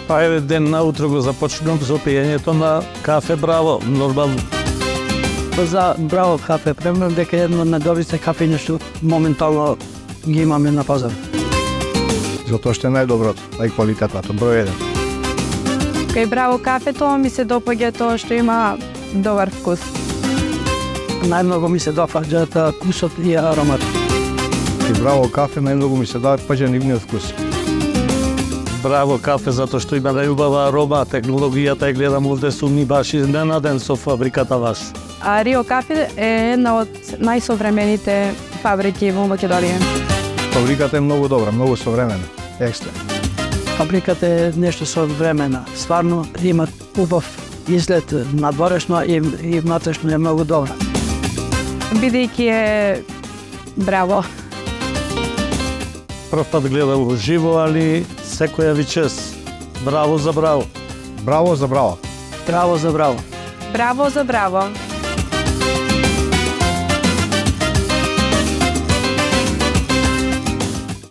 Па еве ден наутро го започнувам со пиењето на кафе Браво, нормално. За Браво кафе, премнам дека едно од најдобрите кафења што моментално ги имаме на пазар. Затоа што е најдоброто, најквалитетното, број 1. Кај Браво кафето ми се допаѓа тоа што има добар вкус. Најмногу ми се допаѓа вкусот и аромат. И Браво кафе најмногу ми се допаѓа нивниот вкус. Браво кафе затоа што има најубава арома, технологијата е гледам овде сум ни баш изненаден со фабриката ваш. А Рио кафе е една од најсовремените фабрики во Македонија. Фабриката е многу добра, многу современа, екстра. Фабриката е нешто современа. Стварно има убав изглед надворешно и внатрешно е многу добра. Бидејќи е Браво. Прв пат гледам во живо, али секоја ви чест. Браво за Браво. Браво за Браво. Браво за Браво. Браво за Браво.